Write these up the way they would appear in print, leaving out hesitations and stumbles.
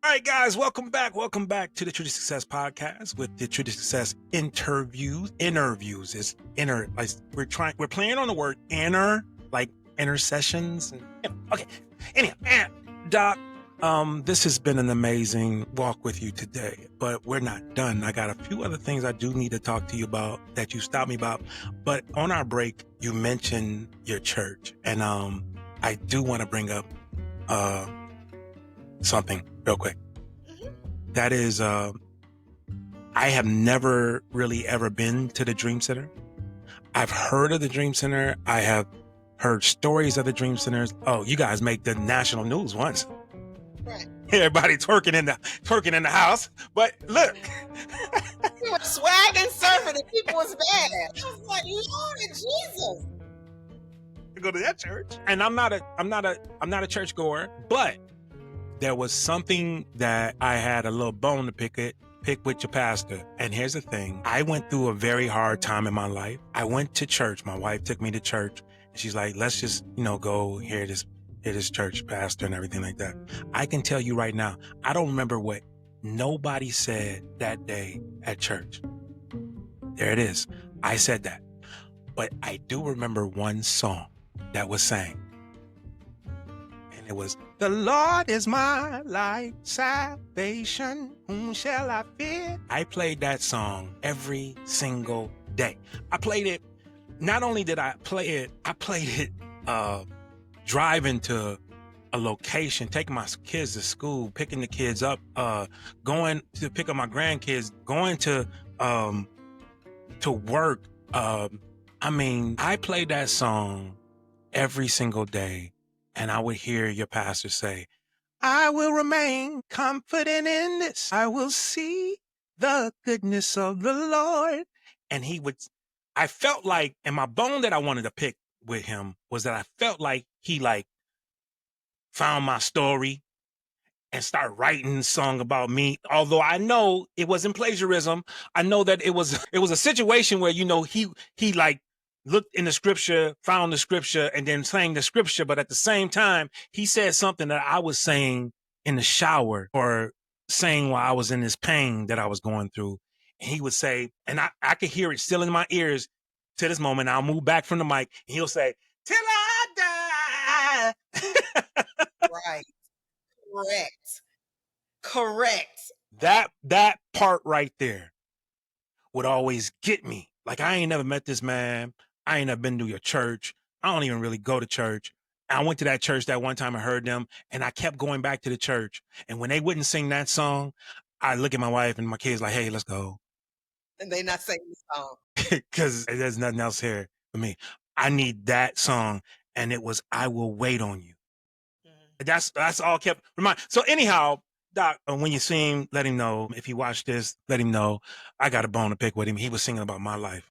All right, guys, welcome back. Welcome back to the Tru2Success podcast with the Tru2Success interviews. Interviews is inner. Like we're playing on the word inner, like intercessions. Okay. Anyhow, Doc, this has been an amazing walk with you today, but we're not done. I got a few other things I do need to talk to you about that you stopped me about. But on our break, you mentioned your church, and I do want to bring up something real quick. That is, I have never really ever been to the Dream Center. I've heard of the Dream Center. I have heard stories of the Dream Centers. Oh, you guys make the national news once. Right. Everybody twerking in the house. But look, We were swagging, surfing, and people was bad. I was like, Lord Jesus. to go to that church. And I'm not a churchgoer, but there was something that I had a little bone to pick with your pastor. And here's the thing. I went through a very hard time in my life. I went to church. My wife took me to church. And she's like, let's just, go hear this church pastor and everything like that. I can tell you right now, I don't remember what nobody said that day at church. There it is. I said that. But I do remember one song that was sang. And it was, the Lord is my light, salvation, whom shall I fear? I played that song every single day. I played it, not only did I play it, I played it driving to a location, taking my kids to school, picking the kids up, going to pick up my grandkids, going to work. I played that song every single day. And I would hear your pastor say, I will remain confident in this. I will see the goodness of the Lord. And I felt like, and my bone that I wanted to pick with him was that I felt like he found my story and started writing a song about me. Although I know it wasn't plagiarism. I know that it was a situation where, he looked in the scripture, found the scripture, and then sang the scripture. But at the same time, he said something that I was saying in the shower or saying while I was in this pain that I was going through. And he would say, and I could hear it still in my ears to this moment. I'll move back from the mic and he'll say, till I die. Right. Correct. That part right there would always get me. Like, I ain't never met this man. I ain't never been to your church. I don't even really go to church. I went to that church that one time. I heard them and I kept going back to the church. And when they wouldn't sing that song, I look at my wife and my kids like, hey, let's go. And they not singing the song. Because there's nothing else here for me. I need that song. And it was, I Will Wait on You. That's all kept remind. So anyhow, Doc, when you see him, let him know. If he watched this, let him know. I got a bone to pick with him. He was singing about my life.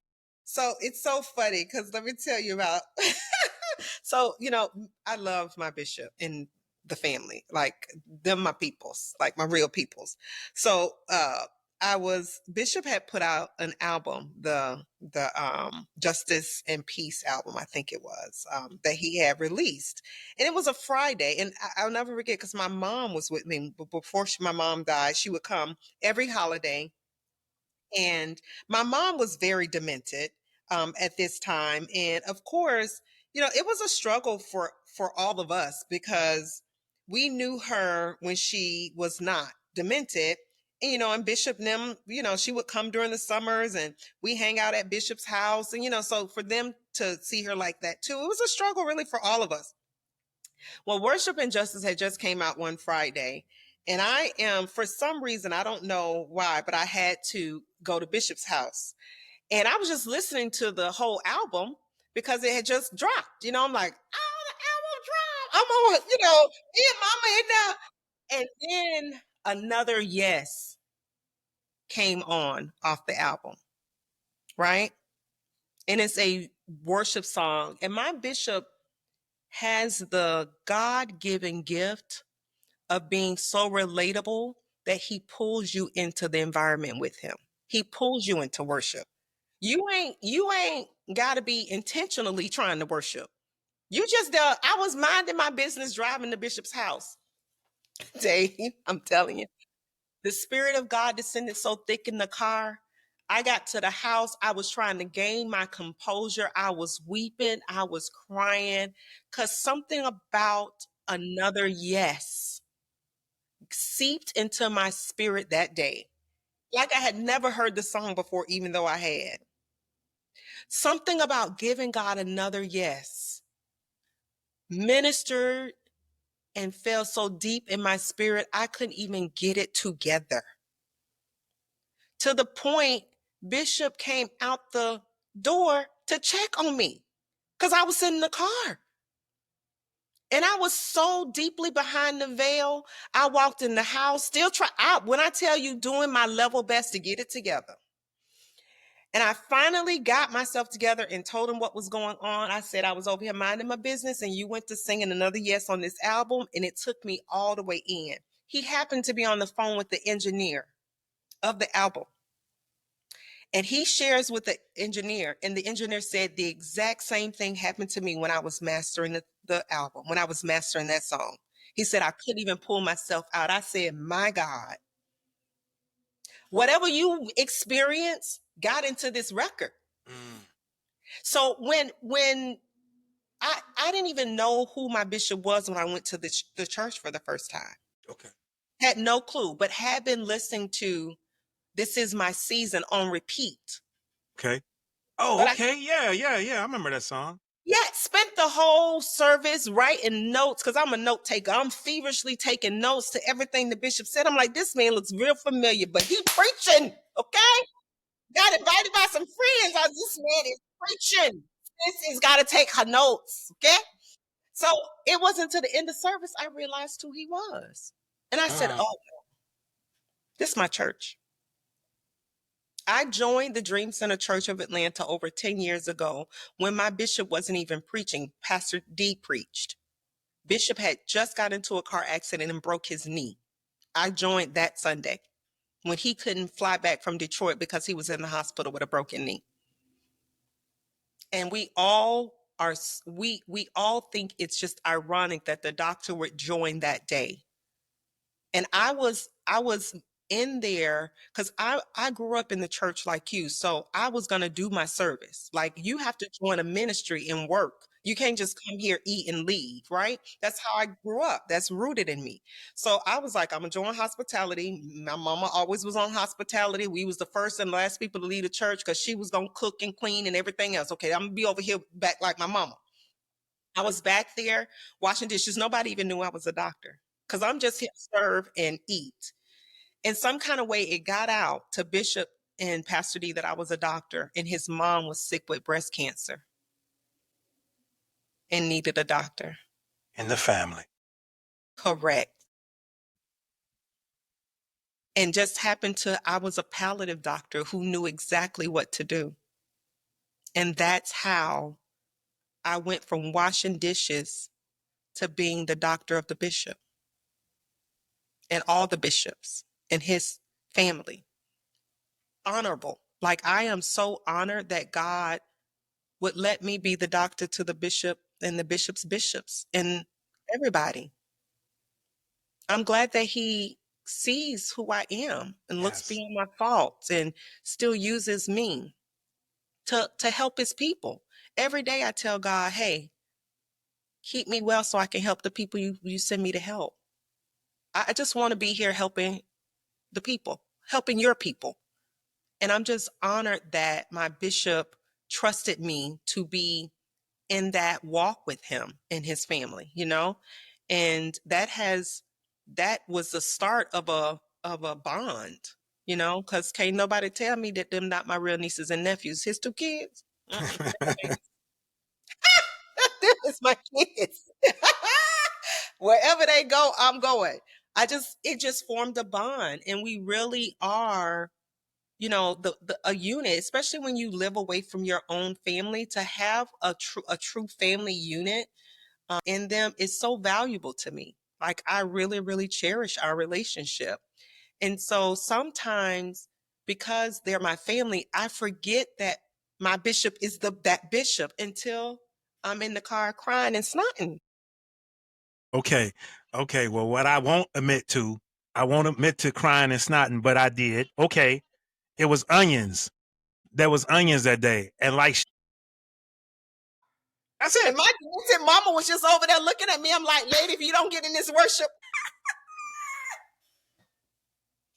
So it's so funny because let me tell you about. So, I love my bishop and the family, like them, my peoples, like my real peoples. So, Bishop had put out an album, the Justice and Peace album, I think it was, that he had released. And it was a Friday. And I'll never forget because my mom was with me. But before my mom died, she would come every holiday. And my mom was very demented at this time. And of course, it was a struggle for all of us because we knew her when she was not demented. And, and Bishop and them, she would come during the summers and we hang out at Bishop's house. And, so for them to see her like that too, it was a struggle really for all of us. Well, Worship and Justice had just came out one Friday. And I am, for some reason, I don't know why, but I had to go to Bishop's house. And I was just listening to the whole album because it had just dropped. I'm like, oh, the album dropped. I'm on, me and Mama in there. And then Another Yes came on off the album, right? And it's a worship song. And my bishop has the God-given gift of being so relatable that he pulls you into the environment with him. He pulls you into worship. You ain't got to be intentionally trying to worship. You just I was minding my business driving to Bishop's house. Dave, I'm telling you. The Spirit of God descended so thick in the car. I got to the house. I was trying to gain my composure. I was weeping. I was crying because something about another yes seeped into my spirit that day. Like I had never heard the song before, even though I had. Something about giving God another yes ministered and fell so deep in my spirit, I couldn't even get it together. To the point, Bishop came out the door to check on me because I was sitting in the car. And I was so deeply behind the veil. I walked in the house, still when I tell you, doing my level best to get it together. And I finally got myself together and told him what was going on. I said I was over here minding my business and you went to singing another yes on this album, and it took me all the way in. He happened to be on the phone with the engineer of the album. And he shares with the engineer, and the engineer said the exact same thing happened to me when I was mastering the album, when I was mastering that song. He said I couldn't even pull myself out. I said, my God, whatever you experience got into this record. Mm. So when I didn't even know who my bishop was when I went to the church for the first time. Okay. Had no clue, but had been listening to This Is My Season on repeat. Okay. Oh, okay. Yeah. I remember that song. Yeah, spent the whole service writing notes because I'm a note taker. I'm feverishly taking notes to everything the bishop said. I'm like, this man looks real familiar, but he preaching, okay? Got invited by some friends. This man is preaching. This has got to take her notes, okay? So it wasn't to the end of service I realized who he was. And I said, oh, this is my church. I joined the Dream Center Church of Atlanta over 10 years ago when my bishop wasn't even preaching. Pastor D preached. Bishop had just got into a car accident and broke his knee. I joined that Sunday when he couldn't fly back from Detroit because he was in the hospital with a broken knee. And we all all think it's just ironic that the doctor would join that day. And I was in there because I grew up in the church like you. So I was going to do my service. Like, you have to join a ministry and work. You can't just come here, eat, and leave, right? That's how I grew up. That's rooted in me. So I was like, I'm going to join hospitality. My mama always was on hospitality. We was the first and last people to leave the church because she was going to cook and clean and everything else. Okay, I'm going to be over here back like my mama. I was back there washing dishes. Nobody even knew I was a doctor because I'm just here to serve and eat. In some kind of way, it got out to Bishop and Pastor D that I was a doctor, and his mom was sick with breast cancer and needed a doctor. In the family. Correct. And just I was a palliative doctor who knew exactly what to do. And that's how I went from washing dishes to being the doctor of the bishop and all the bishops and his family. Honorable. Like, I am so honored that God would let me be the doctor to the bishop and the bishop's bishops and everybody. I'm glad that he sees who I am and looks beyond my faults and still uses me to help his people. Every day I tell God, hey, keep me well so I can help the people you send me to help. I just want to be here helping the people, helping your people. And I'm just honored that my bishop trusted me to be in that walk with him and his family, and that was the start of a bond, because can't nobody tell me that them not my real nieces and nephews. His two kids. This is my kids. Wherever they go, I'm going. It just formed a bond, and we really are, a unit, especially when you live away from your own family. To have a true family unit in them is so valuable to me. Like, I really, really cherish our relationship. And so sometimes, because they're my family, I forget that my bishop is that bishop until I'm in the car crying and snotting. Okay. Okay. Well, what I won't admit to crying and snotting, but I did. Okay. It was onions. There was onions that day. And like, that's And it. my dancing mama was just over there looking at me. I'm like, lady, if you don't get in this worship.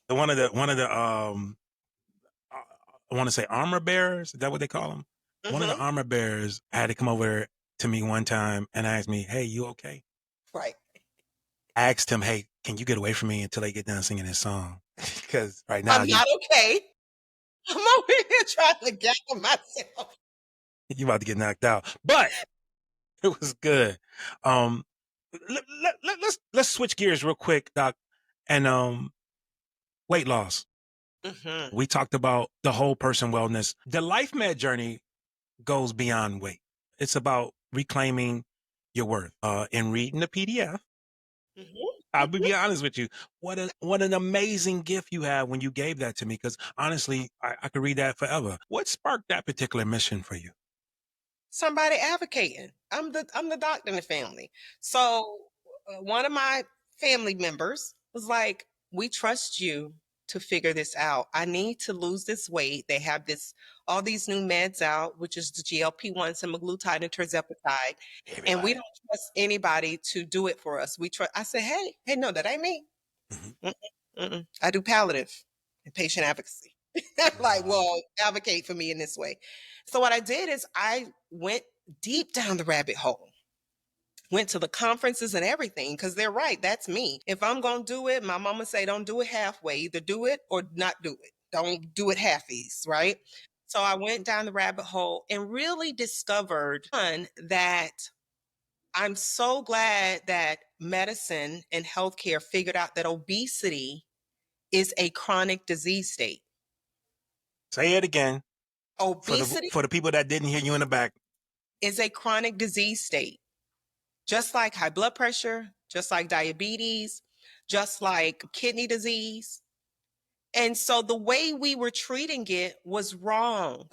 One of the I want to say armor bearers. Is that what they call them? One of the armor bearers had to come over to me one time and ask me, "Hey, you okay?" Right. I asked him, "Hey, can you get away from me until they get done singing this song?" Because right now I'm not okay. I'm over here trying to gather myself. you about to get knocked out. But it was good. Let's switch gears real quick, Doc, and weight loss. We talked about the whole person wellness. The Life Med journey goes beyond weight. It's about reclaiming your worth. In reading the PDF, I'll be honest with you. What an amazing gift you have when you gave that to me. Because honestly, I could read that forever. What sparked that particular mission for you? Somebody advocating. I'm the doctor in the family. So one of my family members was like, "We trust you to figure this out. I need to lose this weight. They have all these new meds out, which is the GLP-1, semaglutide, and tirzepatide, and we don't trust anybody to do it for us. We trust." I said, "Hey, no, that ain't me. Mm-mm, mm-mm. I do palliative and patient advocacy." Like, well, advocate for me in this way. So what I did is I went deep down the rabbit hole. Went to the conferences and everything because they're right. That's me. If I'm gonna do it, my mama say don't do it halfway. Either do it or not do it. Don't do it halfies, right? So I went down the rabbit hole and really discovered one that I'm so glad that medicine and healthcare figured out that obesity is a chronic disease state. Say it again Obesity for the people that didn't hear you in the back. is a chronic disease state, just like high blood pressure, just like diabetes, just like kidney disease. And so the way we were treating it was wrong.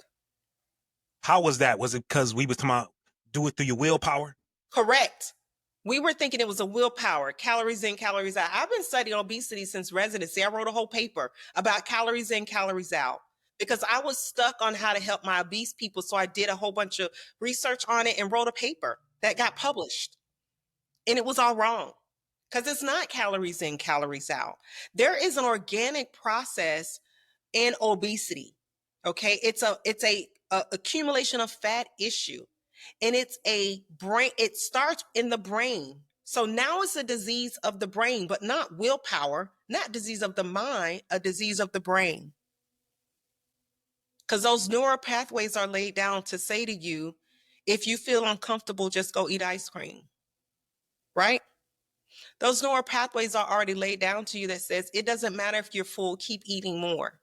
How was that? Was it because we was talking about do it through your willpower? Correct. We were thinking it was a willpower, calories in, calories out. I've been studying obesity since residency. I wrote a whole paper about calories in, calories out because I was stuck on how to help my obese people. So I did a whole bunch of research on it and wrote a paper that got published. And it was all wrong because it's not calories in, calories out. There is an organic process in obesity. Okay, it's a accumulation of fat issue, and it's a brain. It starts in the brain. So now it's a disease of the brain, but not willpower, not disease of the mind, a disease of the brain. Because those neural pathways are laid down to say to you, if you feel uncomfortable, just go eat ice cream. Right? Those neural pathways are already laid down to you that says it doesn't matter if you're full, keep eating more.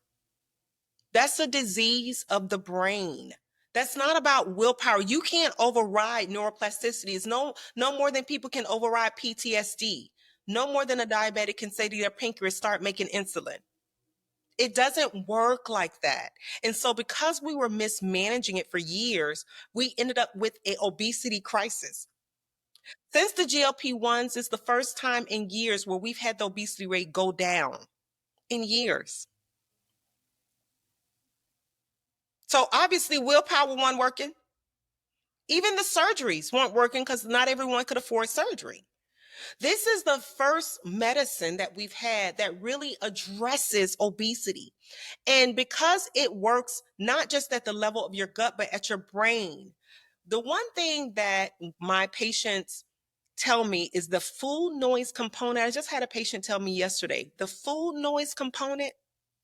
That's a disease of the brain. That's not about willpower. You can't override neuroplasticity. It's no more than people can override PTSD. No more than a diabetic can say to their pancreas, start making insulin. It doesn't work like that. And so because we were mismanaging it for years, we ended up with an obesity crisis. Since the GLP-1s, it's the first time in years where we've had the obesity rate go down in years. So obviously willpower wasn't working. Even the surgeries weren't working because not everyone could afford surgery. This is the first medicine that we've had that really addresses obesity. And because it works not just at the level of your gut, but at your brain. The one thing that my patients tell me is the food noise component. I just had a patient tell me yesterday, the food noise component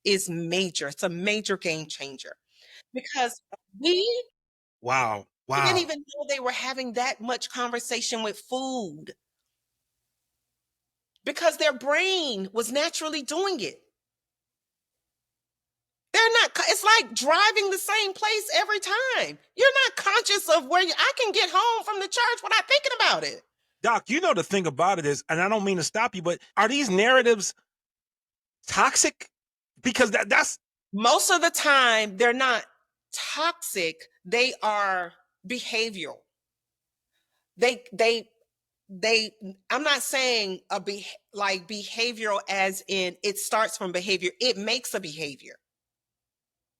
is major. It's a major game changer because we Wow. didn't Wow. even know they were having that much conversation with food because their brain was naturally doing it. They're not, it's like driving the same place every time. You're not conscious of I can get home from the church without thinking about it. Doc, you know the thing about it is, and I don't mean to stop you, but are these narratives toxic? Because that's Most of the time, they're not toxic, they are behavioral. They they I'm not saying like behavioral as in it starts from behavior, it makes a behavior.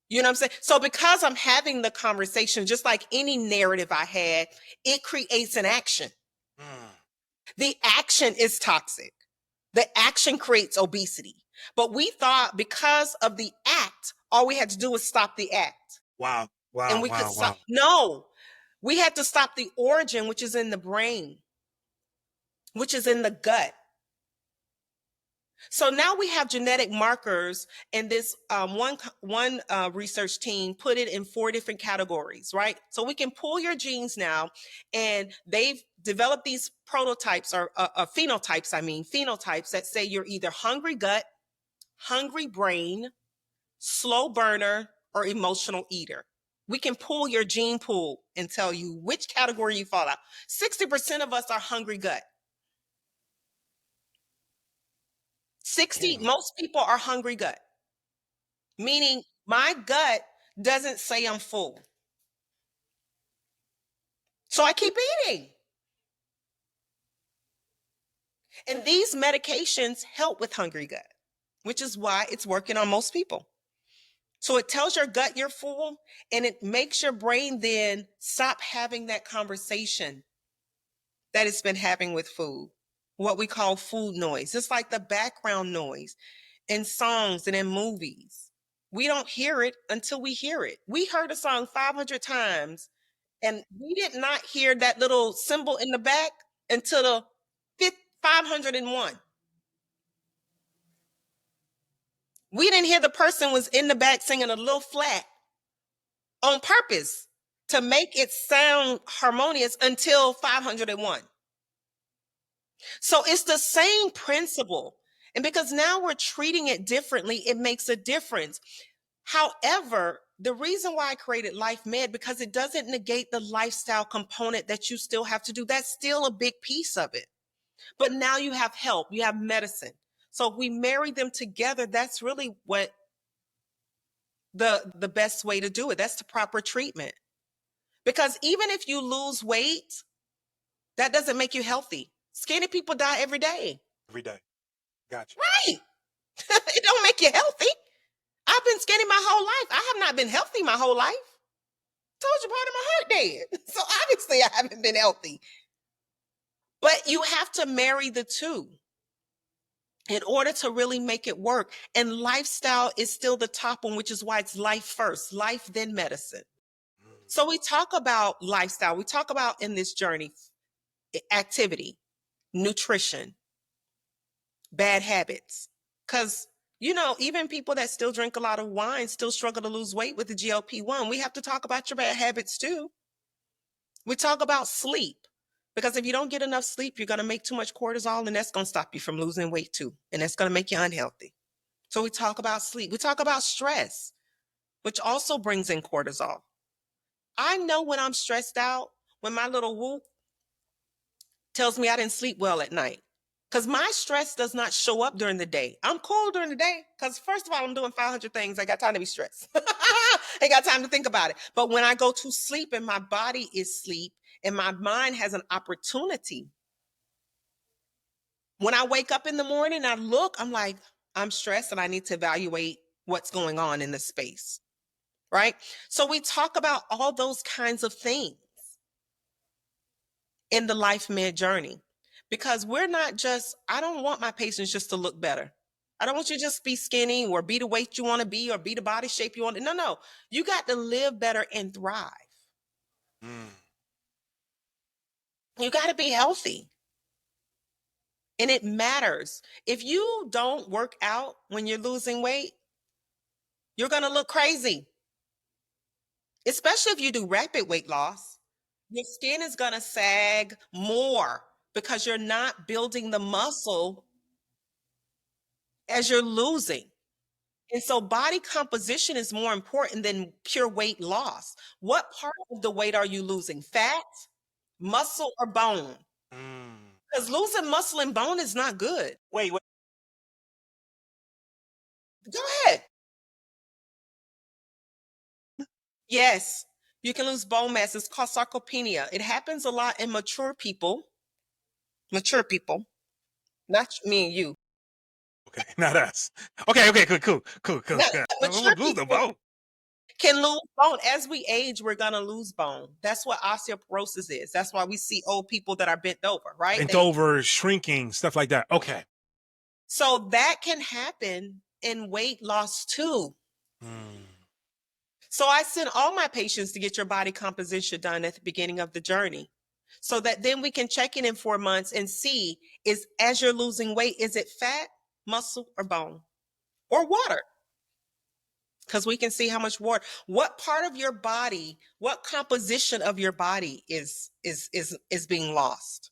You know what I'm saying? So because I'm having the conversation, just like any narrative I had, it creates an action. Mm. The action is toxic. The action creates obesity. But we thought because of the act, all we had to do was stop the act. Wow. And Wow. we could Wow. stop. Wow. No, we had to stop the origin, which is in the brain, which is in the gut. So now we have genetic markers, and this one research team put it in 4 different categories, right? So we can pull your genes now, and they've developed these prototypes or phenotypes. I mean, phenotypes that say you're either hungry gut, hungry brain, slow burner, or emotional eater. We can pull your gene pool and tell you which category you fall out. 60% of us are hungry gut. 60, Mm. most people are hungry gut, meaning my gut doesn't say I'm full. So I keep eating. And these medications help with hungry gut, which is why it's working on most people. So it tells your gut you're full, and it makes your brain then stop having that conversation that it's been having with food, what we call food noise. It's like the background noise in songs and in movies. We don't hear it until we hear it. We heard a song 500 times, and we did not hear that little symbol in the back until the 501. We didn't hear the person was in the back singing a little flat on purpose to make it sound harmonious until 501. So it's the same principle. And because now we're treating it differently, it makes a difference. However, the reason why I created Life Med, because it doesn't negate the lifestyle component that you still have to do. That's still a big piece of it. But now you have help, you have medicine. So if we marry them together, that's really what the best way to do it. That's the proper treatment. Because even if you lose weight, that doesn't make you healthy. Skinny people die every day. Every day. Gotcha. Right. It don't make you healthy. I've been skinny my whole life. I have not been healthy my whole life. Told you part of my heart dead. So obviously I haven't been healthy. But you have to marry the two in order to really make it work. And lifestyle is still the top one, which is why it's life first, life then medicine. Mm. So we talk about lifestyle. We talk about in this journey activity, nutrition, bad habits. Because, even people that still drink a lot of wine still struggle to lose weight with the GLP-1. We have to talk about your bad habits too. We talk about sleep. Because if you don't get enough sleep, you're going to make too much cortisol, and that's going to stop you from losing weight too. And that's going to make you unhealthy. So we talk about sleep. We talk about stress, which also brings in cortisol. I know when I'm stressed out, when my little whoop tells me I didn't sleep well at night. Because my stress does not show up during the day. I'm cool during the day because, first of all, I'm doing 500 things. I got time to be stressed. I got time to think about it. But when I go to sleep and my body is asleep and my mind has an opportunity, when I wake up in the morning, I look, I'm like, I'm stressed and I need to evaluate what's going on in the space. Right? So we talk about all those kinds of things in the Life Med journey, because we're not just, I don't want my patients just to look better. I don't want you to just be skinny or be the weight you want to be or be the body shape you want to. No, no. You got to live better and thrive. Mm. You got to be healthy. And it matters. If you don't work out when you're losing weight, you're going to look crazy. Especially if you do rapid weight loss, your skin is going to sag more because you're not building the muscle as you're losing. And so body composition is more important than pure weight loss. What part of the weight are you losing? Fat, muscle, or bone? Mm. Because losing muscle and bone is not good. Wait. Go ahead. Yes, you can lose bone mass. It's called sarcopenia. It happens a lot in mature people Mature people, not me and you. Okay, not us. Okay, okay, cool. Not, Yeah. I'm mature gonna lose the people vote. can lose bone. As we age, we're gonna lose bone. That's what osteoporosis is. That's why we see old people that are bent over, right? Bent over, shrinking, stuff like that. Okay. So that can happen in weight loss too. Mm. So I send all my patients to get your body composition done at the beginning of the journey, so that then we can check in 4 months and see, is, as you're losing weight, is it fat, muscle, or bone, or water? Because we can see how much water, what part of your body, what composition of your body is being lost,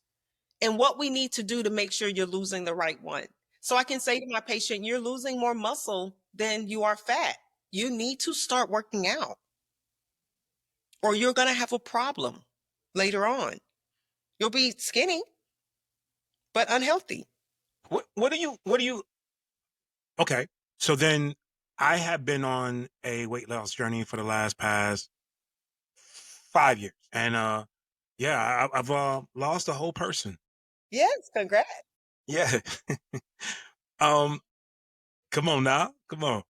and what we need to do to make sure you're losing the right one. So I can say to my patient, you're losing more muscle than you are fat. You need to start working out, or you're going to have a problem later on. You'll be skinny, but unhealthy. What do you okay. So then I have been on a weight loss journey for the past 5 years. And yeah, I've lost a whole person. Yes, congrats. Yeah. um, come on now. Come on.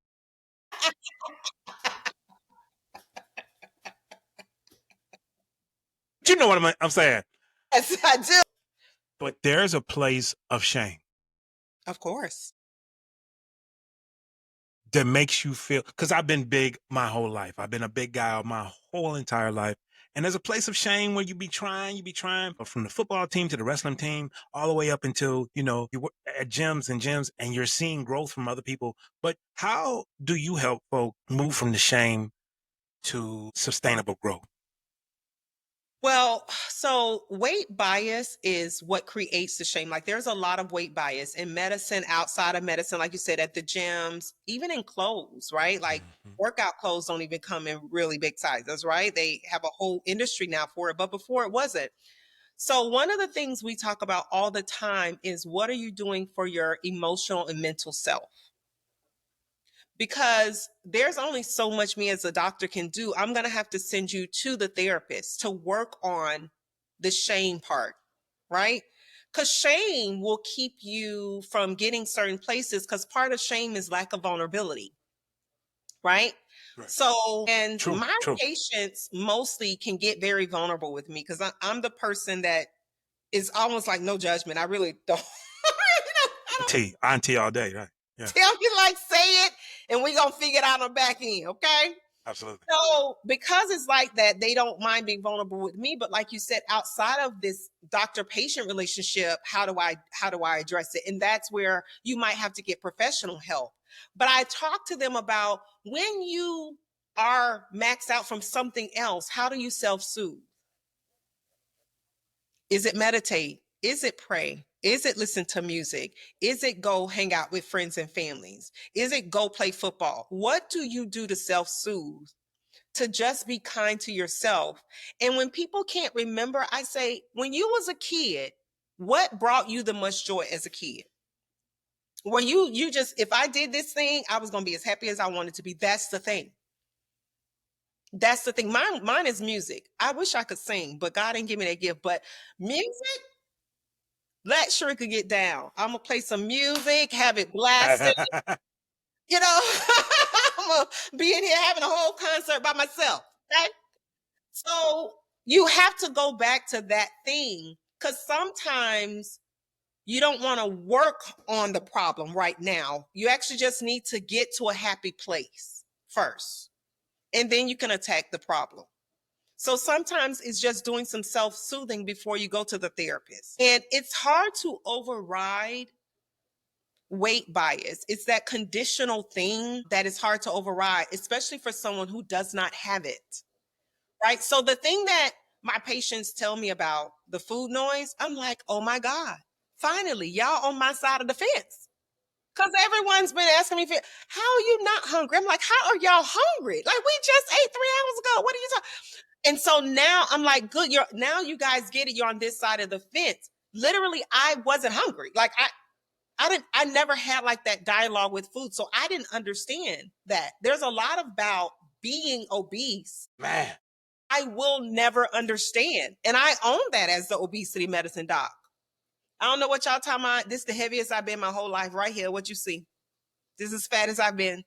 You know what I'm saying? Yes, I do. But there's a place of shame Of course. that makes you feel, because I've been big my whole life. I've been a big guy my whole entire life. And there's a place of shame where you be trying, but from the football team to the wrestling team, all the way up until, you work at gyms and you're seeing growth from other people. But how do you help folks move from the shame to sustainable growth? Well, so weight bias is what creates the shame. Like, there's a lot of weight bias in medicine, outside of medicine, like you said, at the gyms, even in clothes, right? Like, Mhm. workout clothes don't even come in really big sizes, right? They have a whole industry now for it, but before it wasn't. So, one of the things we talk about all the time is, what are you doing for your emotional and mental self? Because there's only so much me as a doctor can do. I'm going to have to send you to the therapist to work on the shame part, right? Because shame will keep you from getting certain places, because part of shame is lack of vulnerability, right? Right. So, and True, my true. patients mostly can get very vulnerable with me, because I'm the person that is almost like no judgment. I really don't. I don't Auntie all day, right? Yeah, tell you, like, say it, and we gonna figure it out on the back end, okay? absolutely. So, because it's like that, they don't mind being vulnerable with me. But like you said, outside of this doctor-patient relationship, how do I address it? And that's where you might have to get professional help. But I talk to them about, when you are maxed out from something else, how do you self-soothe? Is it meditate? Is it pray? Is it listen to music? Is it go hang out with friends and families? Is it go play football? What do you do to self-soothe, to just be kind to yourself? And when people can't remember, I say, when you was a kid, what brought you the most joy as a kid? Where you just, if I did this thing, I was gonna be as happy as I wanted to be. That's the thing. That's the thing. Mine is music. I wish I could sing, but God didn't give me that gift. But music, let Sherika get down. I'm gonna play some music, have it blasted. You know, I'm gonna be in here having a whole concert by myself. Okay. So you have to go back to that thing, because sometimes you don't want to work on the problem right now. You actually just need to get to a happy place first, and then you can attack the problem. So sometimes it's just doing some self soothing before you go to the therapist. And it's hard to override weight bias. It's that conditional thing that is hard to override, especially for someone who does not have it. Right. So the thing that my patients tell me about the food noise, I'm like, oh my God, finally, y'all on my side of the fence. Because everyone's been asking me, how are you not hungry? I'm like, how are y'all hungry? Like, we just ate 3 hours ago. What are you talking? And so now I'm like, good, now you guys get it. You're on this side of the fence. Literally, I wasn't hungry. Like, I never had like that dialogue with food. So I didn't understand that. There's a lot about being obese Man. I will never understand. And I own that as the obesity medicine doc. I don't know what y'all talking about. This is the heaviest I've been my whole life right here. What you see? This is as fat as I've been.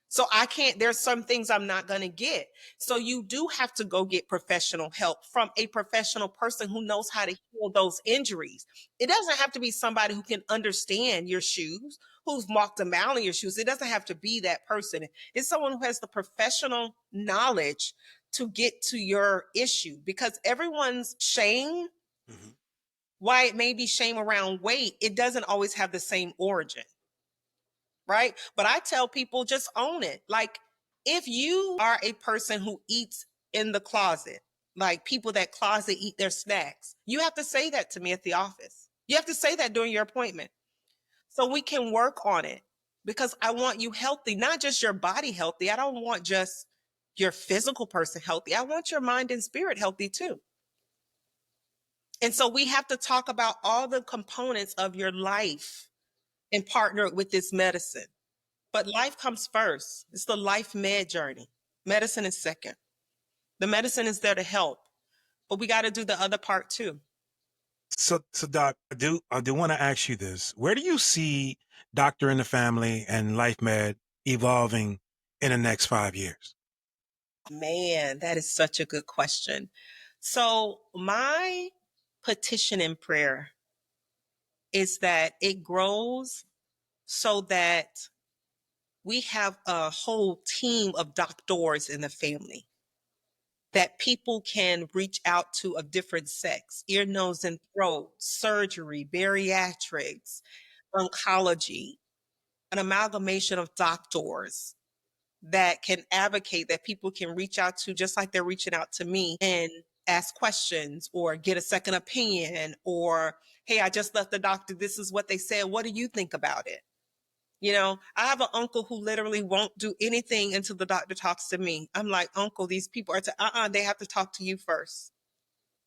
So I can't, there's some things I'm not going to get. So you do have to go get professional help from a professional person who knows how to heal those injuries. It doesn't have to be somebody who can understand your shoes, who's walked a mile in your shoes. It doesn't have to be that person. It's someone who has the professional knowledge to get to your issue, because everyone's shame, Mhm. why it may be shame around weight, it doesn't always have the same origin. Right? But I tell people, just own it. Like, if you are a person who eats in the closet, like people that closet eat their snacks, you have to say that to me at the office. You have to say that during your appointment so we can work on it, because I want you healthy, not just your body healthy. I don't want just your physical person healthy. I want your mind and spirit healthy too. And so we have to talk about all the components of your life and partner it with this medicine. But life comes first. It's the life med journey. Medicine is second. The medicine is there to help, but we got to do the other part too. So Doc, I do want to ask you this. Where do you see Doctor in the Family and Life Med evolving in the next 5 years? Man, that is such a good question. So my petition and prayer is that it grows so that we have a whole team of doctors in the family that people can reach out to of different sex, ear, nose, and throat, surgery, bariatrics, oncology, an amalgamation of doctors that can advocate, that people can reach out to, just like they're reaching out to me, and ask questions or get a second opinion, or, hey, I just left the doctor. This is what they said. What do you think about it? You know, I have an uncle who literally won't do anything until the doctor talks to me. I'm like, uncle, these people are they have to talk to you first.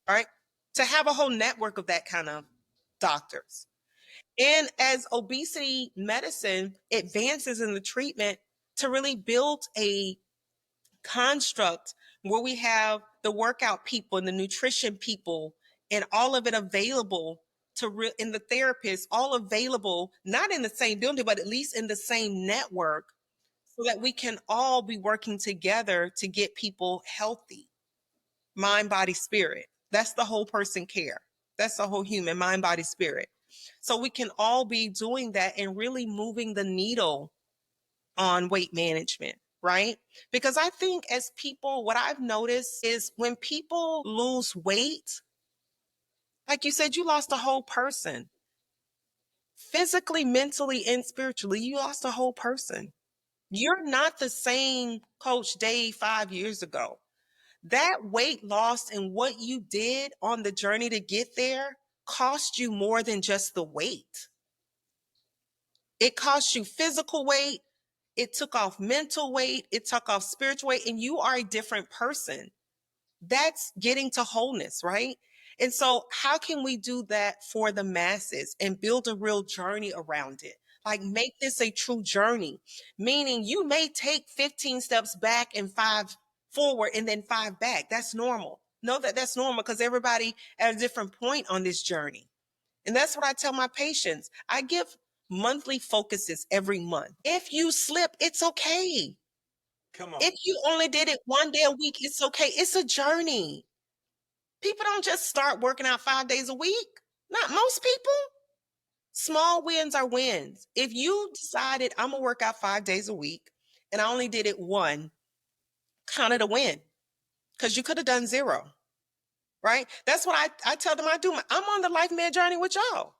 Right? To have a whole network of that kind of doctors. And as obesity medicine advances in the treatment, to really build a construct where we have the workout people and the nutrition people and all of it available to in the therapists, all available, not in the same building, but at least in the same network, so that we can all be working together to get people healthy, mind, body, spirit. That's the whole person care. That's the whole human, mind, body, spirit. So we can all be doing that and really moving the needle on weight management, right? Because I think as people, what I've noticed is when people lose weight, like you said, you lost a whole person. Physically, mentally, and spiritually, you lost a whole person. You're not the same Coach Dave 5 years ago. That weight loss and what you did on the journey to get there cost you more than just the weight. It cost you physical weight. It took off mental weight. It took off spiritual weight, and you are a different person. That's getting to wholeness, right? And so, how can we do that for the masses and build a real journey around it? Like, make this a true journey, meaning you may take 15 steps back and 5 forward and then 5 back. That's normal. Know that that's normal, because everybody at a different point on this journey. And that's what I tell my patients. I give monthly focuses every month. If you slip, it's okay. Come on. If you only did it one day a week, it's okay. It's a journey. People don't just start working out 5 days a week. Not most people. Small wins are wins. If you decided I'm going to work out 5 days a week and I only did it one, count it a win, because you could have done zero, right? That's what I tell them I do. I'm on the life med journey with y'all.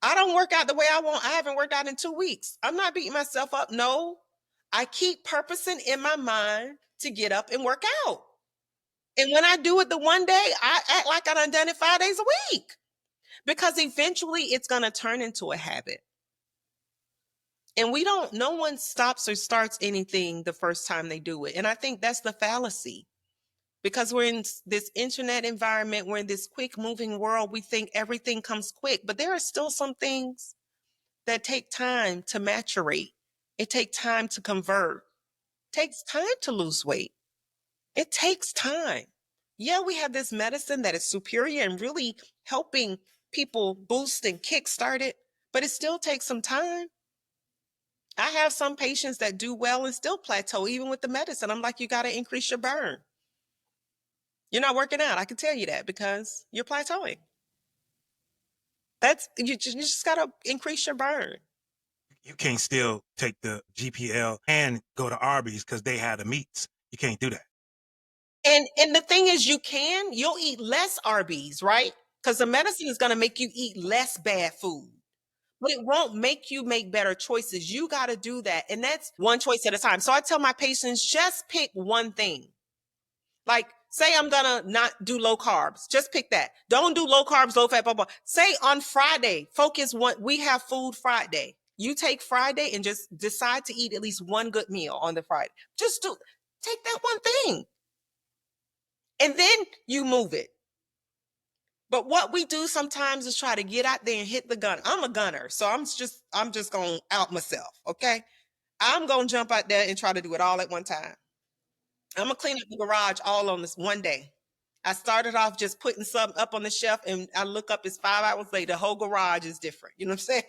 I don't work out the way I want. I haven't worked out in 2 weeks. I'm not beating myself up. No, I keep purposing in my mind to get up and work out. And when I do it the one day, I act like I done it 5 days a week, because eventually it's going to turn into a habit. And no one stops or starts anything the first time they do it. And I think that's the fallacy, because we're in this internet environment, we're in this quick moving world. We think everything comes quick, but there are still some things that take time to maturate. It takes time to convert. It takes time to lose weight. It takes time. Yeah, we have this medicine that is superior and really helping people boost and kickstart it, but it still takes some time. I have some patients that do well and still plateau, even with the medicine. I'm like, you got to increase your burn. You're not working out. I can tell you that because you're plateauing. You just got to increase your burn. You can't still take the GPL and go to Arby's because they had the meats. You can't do that. And the thing is, you'll eat less Arby's, right? Because the medicine is going to make you eat less bad food. But it won't make you make better choices. You got to do that. And that's one choice at a time. So I tell my patients, just pick one thing. Like, say I'm going to not do low carbs. Just pick that. Don't do low carbs, low fat, blah, blah. Say on Friday, we have food Friday. You take Friday and just decide to eat at least one good meal on the Friday. Take that one thing. And then you move it. But what we do sometimes is try to get out there and hit the gun. I'm a gunner, so I'm just going to out myself, okay? I'm going to jump out there and try to do it all at one time. I'm going to clean up the garage all on this one day. I started off just putting something up on the shelf, and I look up, it's 5 hours later, the whole garage is different. You know what I'm saying?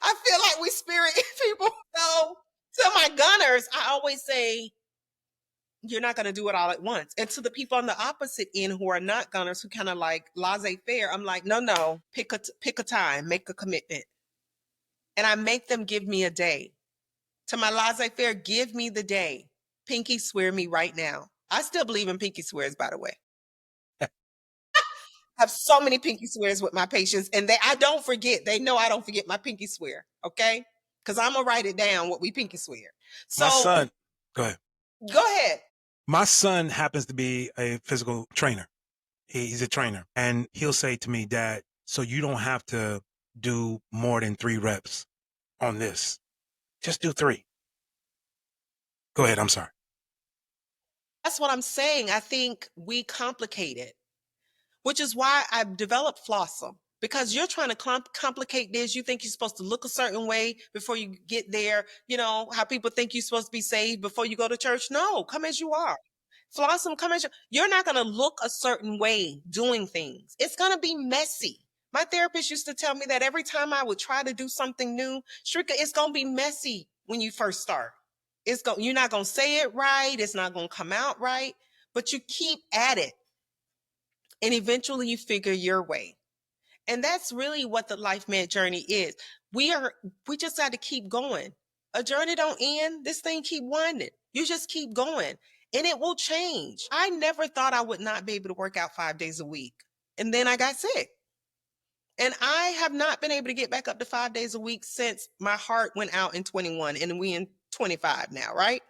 I feel like we spirit people. So to my gunners, I always say, you're not going to do it all at once. And to the people on the opposite end who are not gunners, who kind of like laissez-faire, I'm like, no, pick a time, make a commitment. And I make them give me a day. To my laissez-faire, give me the day. Pinky swear me right now. I still believe in pinky swears, by the way. I have so many pinky swears with my patients, and I don't forget. They know I don't forget my pinky swear, okay? Because I'm going to write it down, what we pinky swear. So, my son, go ahead. Go ahead. My son happens to be a physical trainer. He's a trainer. And he'll say to me, Dad, so you don't have to do more than 3 reps on this. Just do 3. Go ahead. I'm sorry. That's what I'm saying. I think we complicate it, which is why I've developed Flossom. Because you're trying to complicate this. You think you're supposed to look a certain way before you get there. You know, how people think you're supposed to be saved before you go to church. No, come as you are. Flossom, come as you're not going to look a certain way doing things. It's going to be messy. My therapist used to tell me that every time I would try to do something new, Sherika, it's going to be messy when you first start. You're not going to say it right. It's not going to come out right, but you keep at it. And eventually you figure your way. And that's really what the life man journey is. We just got to keep going. A journey don't end. This thing keep winding. You just keep going and it will change. I never thought I would not be able to work out 5 days a week. And then I got sick. And I have not been able to get back up to 5 days a week since my heart went out in 21 and we in 25 now, right?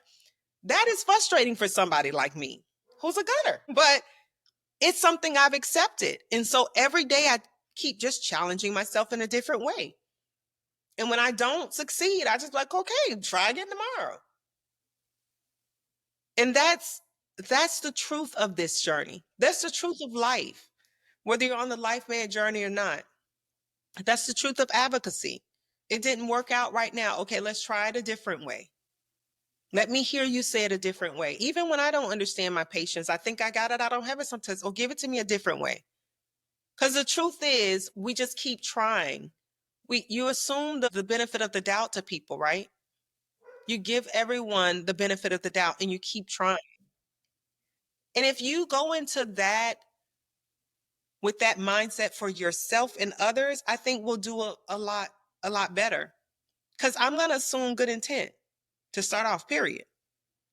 That is frustrating for somebody like me who's a gunner, but it's something I've accepted. And so every day I keep just challenging myself in a different way. And when I don't succeed, I just like, okay, try again tomorrow. And that's the truth of this journey. That's the truth of life, whether you're on the life man journey or not. That's the truth of advocacy. It didn't work out right now. Okay, let's try it a different way. Let me hear you say it a different way. Even when I don't understand my patients, I think I got it, I don't have it sometimes. Or give it to me a different way. Because the truth is, we just keep trying. You assume the benefit of the doubt to people, right? You give everyone the benefit of the doubt and you keep trying. And if you go into that with that mindset for yourself and others, I think we'll do a lot better. Because I'm going to assume good intent to start off, period.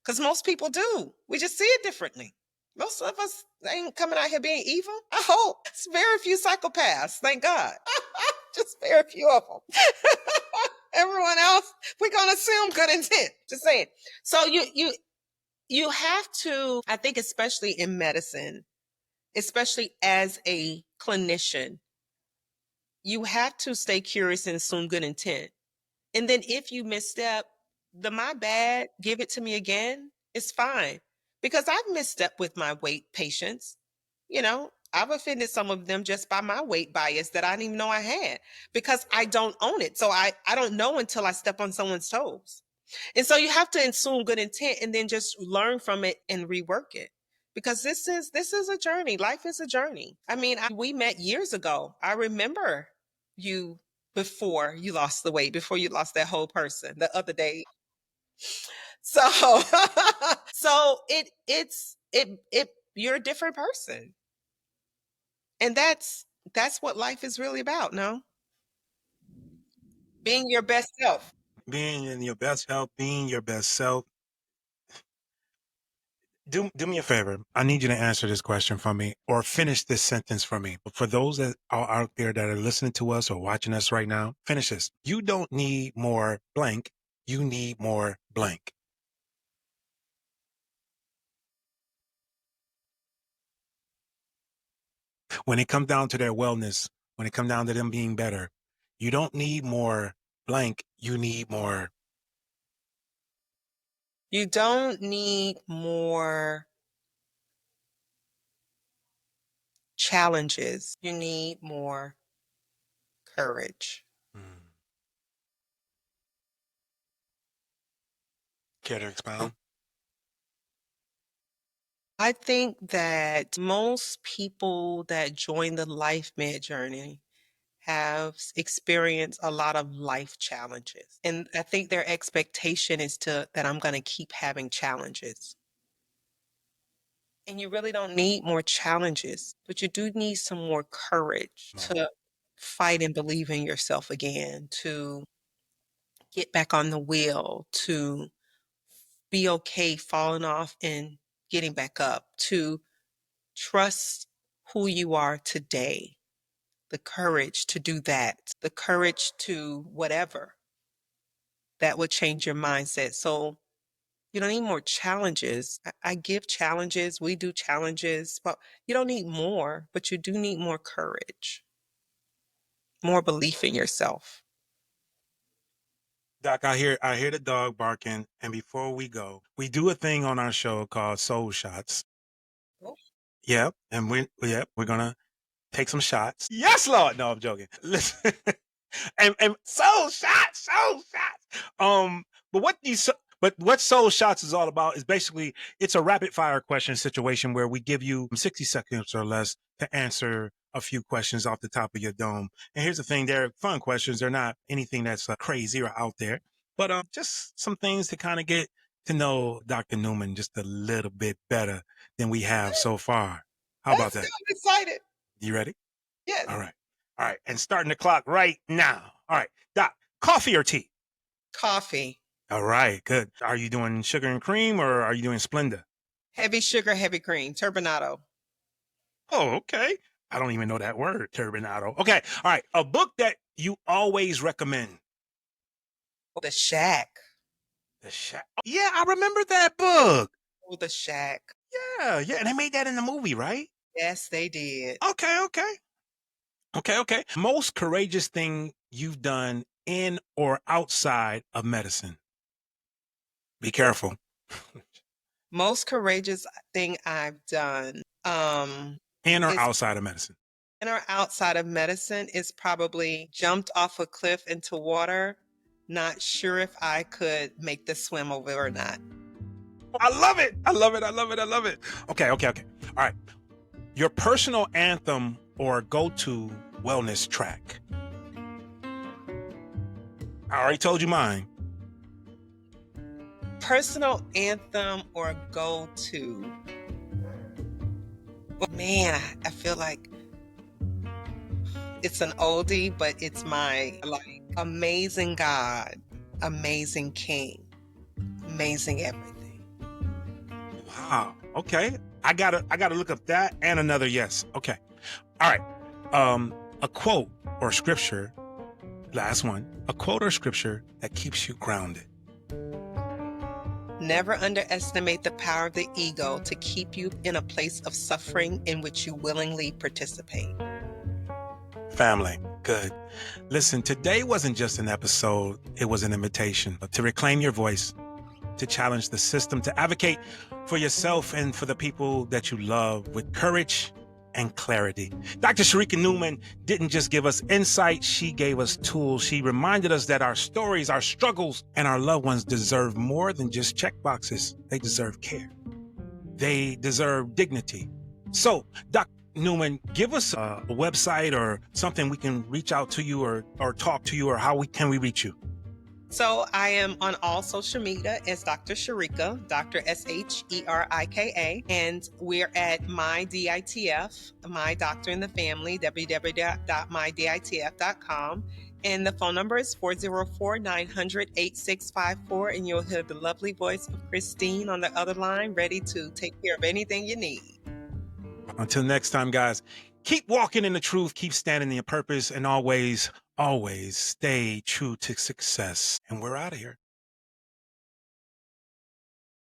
Because most people do. We just see it differently. Most of us ain't coming out here being evil. I hope. It's very few psychopaths, thank God. Just very few of them. Everyone else, we're going to assume good intent. Just saying. So you have to, I think, especially in medicine, especially as a clinician, you have to stay curious and assume good intent. And then if you misstep, my bad, give it to me again, it's fine. Because I've misstepped with my weight patients. You know, I've offended some of them just by my weight bias that I didn't even know I had because I don't own it. So I don't know until I step on someone's toes. And so you have to assume good intent and then just learn from it and rework it. because this is a journey. Life is a journey. I mean, we met years ago. I remember you before you lost the weight, before you lost that whole person the other day. So so it you're a different person. And that's what life is really about, no? Being your best self. Being in your best health, being your best self. Do me a favor. I need you to answer this question for me or finish this sentence for me. But for those that are out there that are listening to us or watching us right now, finish this. You don't need more blank. You need more blank. When it comes down to their wellness, when it comes down to them being better, you don't need more blank. You need more. You don't need more challenges. You need more courage. Care to expound? I think that most people that join the Life Med journey have experienced a lot of life challenges. And I think their expectation is that I'm going to keep having challenges. And you really don't need more challenges, but you do need some more courage to fight and believe in yourself again, to get back on the wheel, to be okay falling off and getting back up, to trust who you are today, the courage to do that, the courage to whatever that would change your mindset. So you don't need more challenges. I give challenges, we do challenges, but you don't need more, but you do need more courage, more belief in yourself. Doc, I hear the dog barking, and before we go, we do a thing on our show called Soul Shots. Oh. Yep, and we're gonna take some shots. Yes, Lord. No, I'm joking. Listen, and soul shots, soul shots. But what Soul Shots is all about is basically it's a rapid fire question situation where we give you 60 seconds or less to answer a few questions off the top of your dome. And here's the thing, they're fun questions. They're not anything that's crazy or out there, but just some things to kind of get to know Dr. Newman just a little bit better than we have so far. How about that? I'm excited. You ready? Yes. All right. All right. And starting the clock right now. All right. Doc, coffee or tea? Coffee. All right. Good. Are you doing sugar and cream or are you doing Splenda? Heavy sugar, heavy cream, turbinado. Oh, okay. I don't even know that word, turbinado. Okay. All right. A book that you always recommend. The Shack. The Shack. Oh, yeah, I remember that book. Oh, The Shack. Yeah. Yeah. And they made that in the movie, right? Yes, they did. Okay. Most courageous thing you've done in or outside of medicine? Be careful. Most courageous thing I've done. In or outside of medicine? In or outside of medicine is probably jumped off a cliff into water. Not sure if I could make the swim over or not. I love it. Okay. All right. Your personal anthem or go-to wellness track? I already told you mine. Personal anthem or go-to? Man, I feel like it's an oldie, but it's my amazing God, amazing King, amazing everything. Wow. Okay. I gotta look up that and another yes. Okay. All right. A quote or scripture. Last one. A quote or scripture that keeps you grounded. Never underestimate the power of the ego to keep you in a place of suffering in which you willingly participate. Family, good. Listen, today wasn't just an episode, it was an invitation to reclaim your voice, to challenge the system, to advocate for yourself and for the people that you love with courage and clarity. Dr. Sherika Newman didn't just give us insight, she gave us tools. She reminded us that our stories, our struggles, and our loved ones deserve more than just check boxes. They deserve care. they deserve dignity. So, Dr. Newman, give us a website or something we can reach out to you or talk to you, or how can we reach you? So I am on all social media as Dr. Sherika, Dr. Sherika, and we're at MyDITF, My Doctor in the Family, www.myditf.com. And the phone number is 404-900-8654, and you'll hear the lovely voice of Christine on the other line, ready to take care of anything you need. Until next time, guys, keep walking in the truth, keep standing in your purpose, and always, always stay true to success. And we're out of here.